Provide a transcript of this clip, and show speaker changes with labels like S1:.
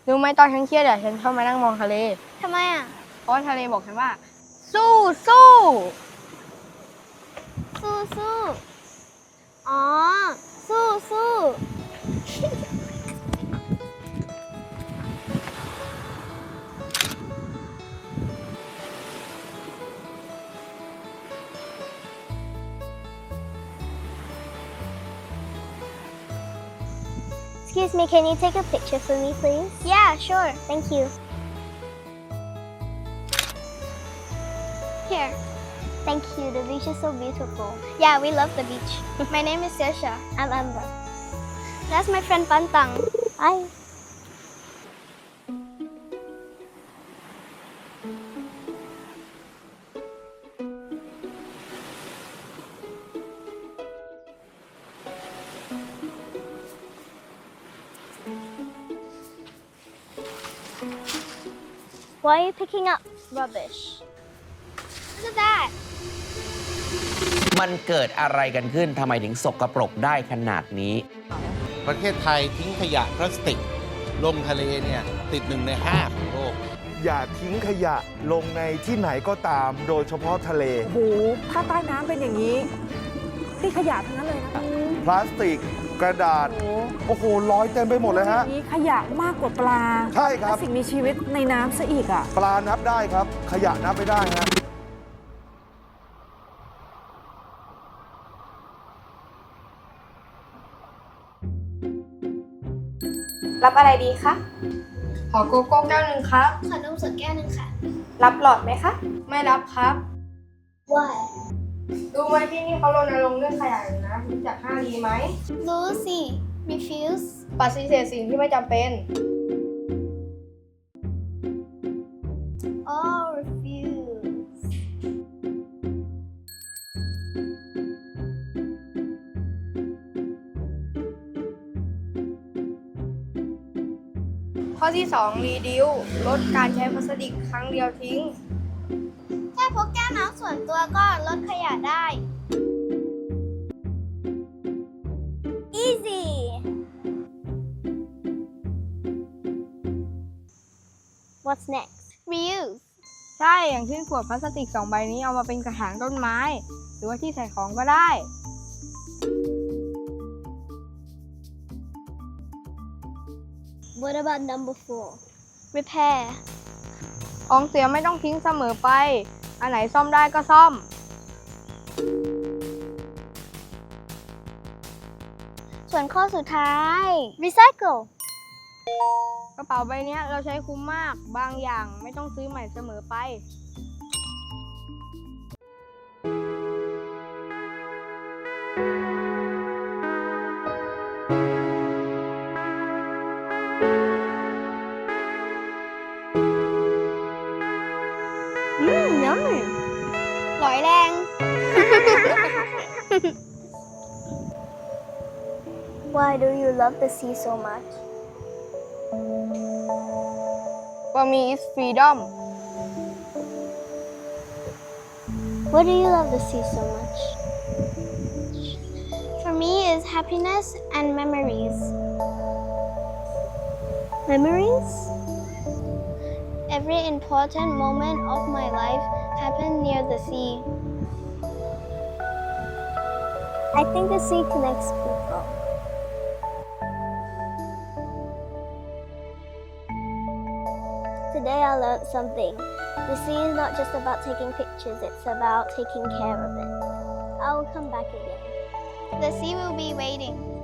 S1: รู้ไหมตอนฉันเครียดอะฉันชอบมานั่งมองทะเล
S2: ทำไมอ่ะ
S1: เพราะว่าทะเลบอกฉันว่าสู้สู้
S2: สู้สู้อ๋อสู้สู้ Excuse me, can you take a picture for me, please? Yeah, sure. Thank you. Here. Thank you. The beach is so beautiful. Yeah, we love the beach. My name is Sesha. I'm Amber. That's my friend Pantang. Hi. Why are you picking up rubbish? Look at that.
S3: มันเกิดอะไรกันขึ้นทำไมถึงสกปรกได้ขนาดนี้
S4: ประเทศไทยทิ้งขยะพลาสติกลงทะเลเนี่ยติด1 ใน 5ของโลก
S5: อย่าทิ้งขยะลงในที่ไหนก็ตามโดยเฉพาะทะเล
S6: โอ้โหถ้าใต้น้ำเป็นอย่างนี้ที่ขยะทั้งนั้นเลยนะ
S5: พลาสติกกระดาษ โอ้โหลอยเต็มไปหมดเลยฮะ
S6: นี้ขยะมากกว่าปลา
S5: ใช่ครับ
S6: และสิ่งมีชีวิตในน้ำซะอีกอ่ะ
S5: ปลานับได้ครับ ขยะนับไม่ได้ฮะ
S7: รับอะไรดีคะ
S1: ขอโกโก้แก้วหนึ่งครับ
S2: ขอนมสดแก้วนึงค่ะ
S7: รับหลอดไหมคะ
S1: ไม่รับครับ
S2: Why?
S1: รู้ไหมที่นี่เขารณรงค์เรื่องขยะอยู่นะรู้จัก 5 ดีไหม
S2: Lucy. Refuse.
S1: ปฏิเสธสิ่งที่ไม่จำเป็น
S2: Oh, refuse.
S1: ข้อที่ 2 รีดิวลดการใช้พลาสติกครั้งเดียวทิ้ง
S2: แค่พกแก้วน้ำส่วนตัวก็ลดขยะได้ Easy. What's next? Reuse.
S1: ใช่ อย่างเช่นขวดพลาสติก 2 ใบนี้เอามาเป็นกระถางต้นไม้ หรือว่าที่ใส่ของก็ได้
S2: What about number 4? Repair.
S1: ของเสียไม่ต้องทิ้งเสมอไป อันไหนซ่อมได้ก็ซ่อม
S2: ส่วนข้อสุดท้าย Recycle.
S1: กระเป๋าใบนี้เราใช้คุ้มมาก บางอย่างไม่ต้องซื้อใหม่เสมอไป
S2: Yummy. หลอยแรง Why do you love the sea so much?
S1: For me is freedom.
S2: Why do you love the sea so much? For me is happiness and memories. Memories? Every important moment of my life happened near the sea. I think the sea connects people. Today I learned something. The sea is not just about taking pictures, it's about taking care of it. I will come back again. The sea will be waiting.